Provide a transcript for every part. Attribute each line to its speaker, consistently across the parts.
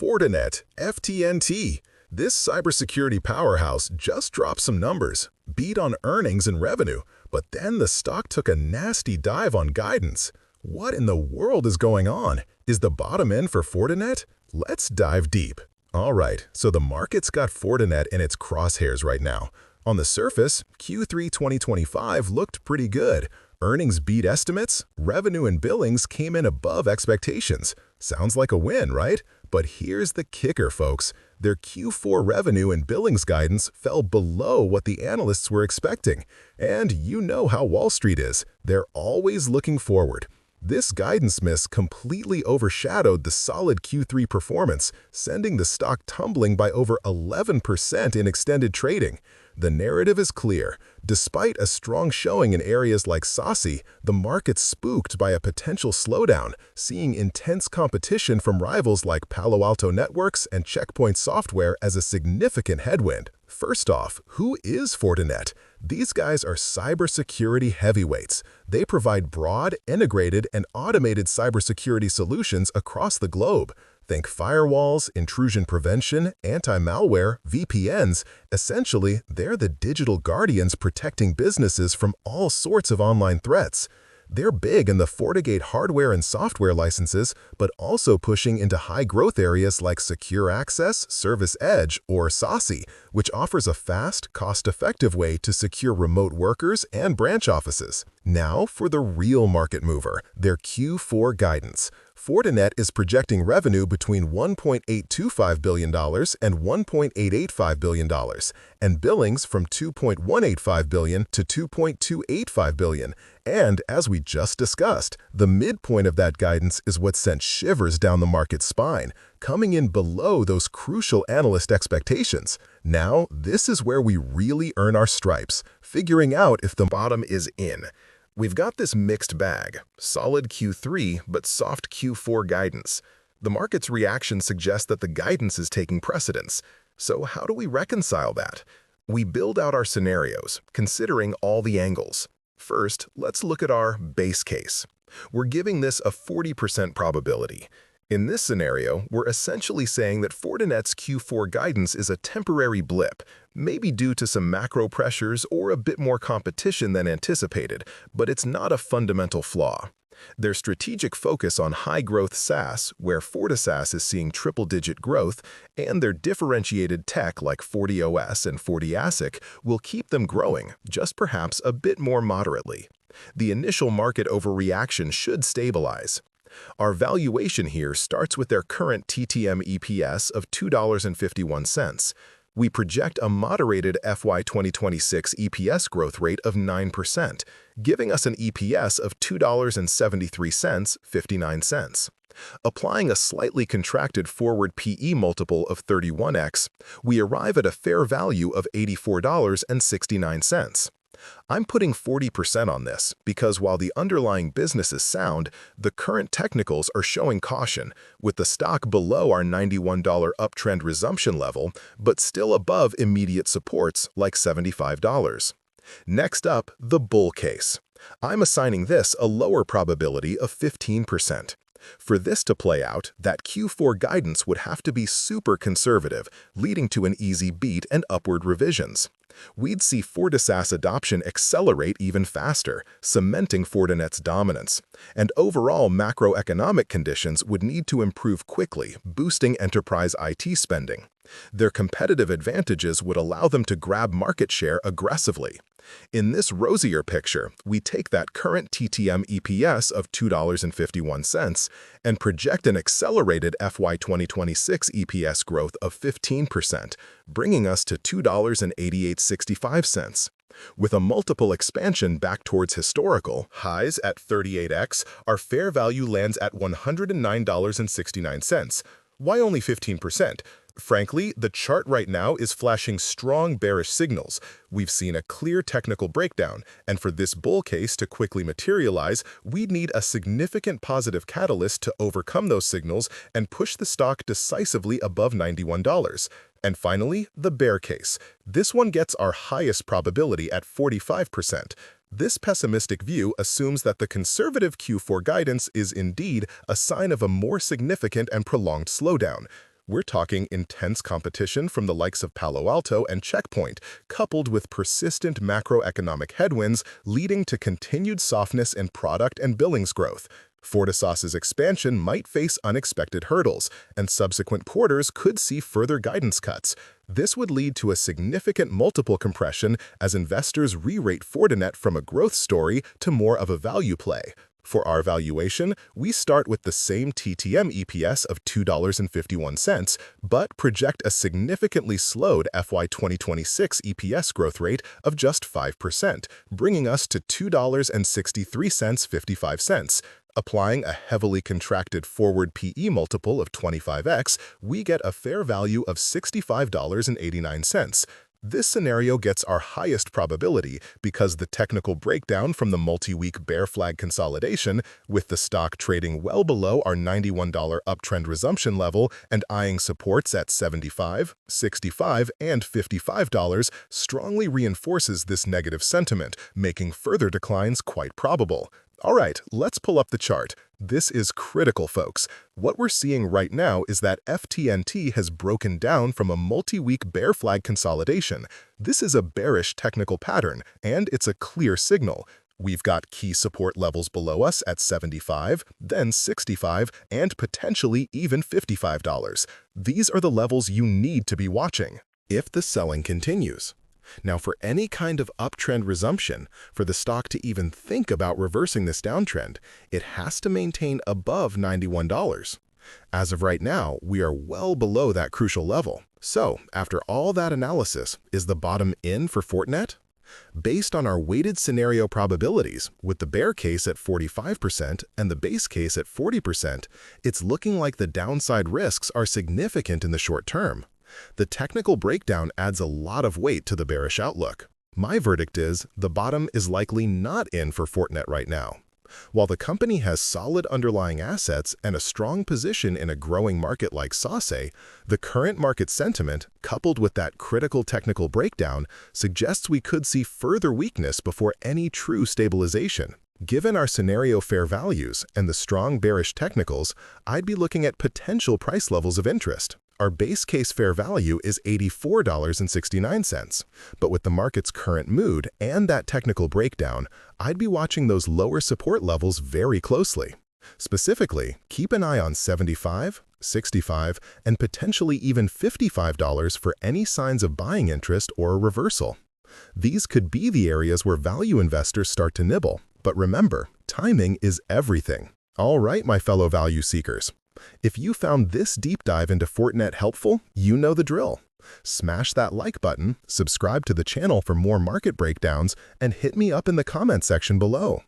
Speaker 1: Fortinet, FTNT. This cybersecurity powerhouse just dropped some numbers, beat on earnings and revenue, but then the stock took a nasty dive on guidance. What in the world is going on? Is the bottom end for Fortinet? Let's dive deep. Alright, so the market's got Fortinet in its crosshairs right now. On the surface, Q3 2025 looked pretty good. Earnings beat estimates, revenue and billings came in above expectations. Sounds like a win, right? But here's the kicker, folks. Their Q4 revenue and billings guidance fell below what the analysts were expecting. And you know how Wall Street is. They're always looking forward. This guidance miss completely overshadowed the solid Q3 performance, sending the stock tumbling by over 11% in extended trading. The narrative is clear. Despite a strong showing in areas like SASE, the market's spooked by a potential slowdown, seeing intense competition from rivals like Palo Alto Networks and Checkpoint Software as a significant headwind. First off, who is Fortinet? These guys are cybersecurity heavyweights. They provide broad, integrated, and automated cybersecurity solutions across the globe. Think firewalls, intrusion prevention, anti-malware, VPNs. Essentially, they're the digital guardians protecting businesses from all sorts of online threats. They're big in the FortiGate hardware and software licenses, but also pushing into high-growth areas like Secure Access, Service Edge, or SASE, which offers a fast, cost-effective way to secure remote workers and branch offices. Now for the real market mover, their Q4 guidance. Fortinet is projecting revenue between $1.825 billion and $1.885 billion, and billings from $2.185 billion to $2.285 billion. And as we just discussed, the midpoint of that guidance is what sent shivers down the market's spine, coming in below those crucial analyst expectations. Now, this is where we really earn our stripes, figuring out if the bottom is in. We've got this mixed bag, solid Q3 but soft Q4 guidance. The market's reaction suggests that the guidance is taking precedence. So how do we reconcile that? We build out our scenarios, considering all the angles. First, let's look at our base case. We're giving this a 40% probability. In this scenario, we're essentially saying that Fortinet's Q4 guidance is a temporary blip, maybe due to some macro pressures or a bit more competition than anticipated, but it's not a fundamental flaw. Their strategic focus on high-growth SaaS, where FortiSaaS is seeing triple-digit growth, and their differentiated tech like FortiOS and FortiASIC will keep them growing, just perhaps a bit more moderately. The initial market overreaction should stabilize. Our valuation here starts with their current TTM EPS of $2.51. We project a moderated FY 2026 EPS growth rate of 9%, giving us an EPS of $2.73, 59 cents. Applying a slightly contracted forward PE multiple of 31x, we arrive at a fair value of $84.69. I'm putting 40% on this because while the underlying business is sound, the current technicals are showing caution, with the stock below our $91 uptrend resumption level, but still above immediate supports like $75. Next up, the bull case. I'm assigning this a lower probability of 15%. For this to play out, that Q4 guidance would have to be super conservative, leading to an easy beat and upward revisions. We'd see FortiSaaS adoption accelerate even faster, cementing Fortinet's dominance. And overall macroeconomic conditions would need to improve quickly, boosting enterprise IT spending. Their competitive advantages would allow them to grab market share aggressively. In this rosier picture, we take that current TTM EPS of $2.51 and project an accelerated FY 2026 EPS growth of 15%, bringing us to $2.8865. With a multiple expansion back towards historical highs at 38x, our fair value lands at $109.69. Why only 15%? Frankly, the chart right now is flashing strong bearish signals. We've seen a clear technical breakdown, and for this bull case to quickly materialize, we'd need a significant positive catalyst to overcome those signals and push the stock decisively above $91. And finally, the bear case. This one gets our highest probability at 45%. This pessimistic view assumes that the conservative Q4 guidance is indeed a sign of a more significant and prolonged slowdown. We're talking intense competition from the likes of Palo Alto and Checkpoint, coupled with persistent macroeconomic headwinds leading to continued softness in product and billings growth. Fortisas's expansion might face unexpected hurdles, and subsequent quarters could see further guidance cuts. This would lead to a significant multiple compression as investors re-rate Fortinet from a growth story to more of a value play. For our valuation, we start with the same TTM EPS of $2.51, but project a significantly slowed FY 2026 EPS growth rate of just 5%, bringing us to $2.63.55. Applying a heavily contracted forward PE multiple of 25x, we get a fair value of $65.89. This scenario gets our highest probability because the technical breakdown from the multi-week bear flag consolidation, with the stock trading well below our $91 uptrend resumption level and eyeing supports at $75, $65, and $55, strongly reinforces this negative sentiment, making further declines quite probable. All right, let's pull up the chart. This is critical, folks. What we're seeing right now is that FTNT has broken down from a multi-week bear flag consolidation. This is a bearish technical pattern, and it's a clear signal. We've got key support levels below us at $75, then $65, and potentially even $55. These are the levels you need to be watching if the selling continues. Now, for any kind of uptrend resumption, for the stock to even think about reversing this downtrend, it has to maintain above $91. As of right now, we are well below that crucial level. So, after all that analysis, is the bottom in for Fortinet? Based on our weighted scenario probabilities, with the bear case at 45% and the base case at 40%, it's looking like the downside risks are significant in the short term. The technical breakdown adds a lot of weight to the bearish outlook. My verdict is the bottom is likely not in for Fortinet right now. While the company has solid underlying assets and a strong position in a growing market like SASE, the current market sentiment, coupled with that critical technical breakdown, suggests we could see further weakness before any true stabilization. Given our scenario fair values and the strong bearish technicals, I'd be looking at potential price levels of interest. Our base case fair value is $84.69, but with the market's current mood and that technical breakdown, I'd be watching those lower support levels very closely. Specifically, keep an eye on $75, $65, and potentially even $55 for any signs of buying interest or a reversal. These could be the areas where value investors start to nibble, but remember, timing is everything. All right, my fellow value seekers. If you found this deep dive into Fortinet helpful, you know the drill. Smash that like button, subscribe to the channel for more market breakdowns, and hit me up in the comment section below.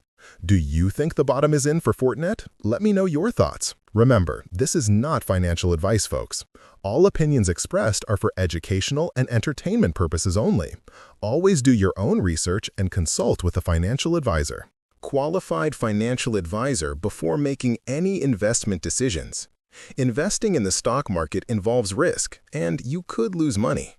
Speaker 1: Do you think the bottom is in for Fortinet? Let me know your thoughts. Remember, this is not financial advice, folks. All opinions expressed are for educational and entertainment purposes only. Always do your own research and consult with a financial advisor. Qualified financial advisor before making any investment decisions. Investing in the stock market involves risk, and you could lose money.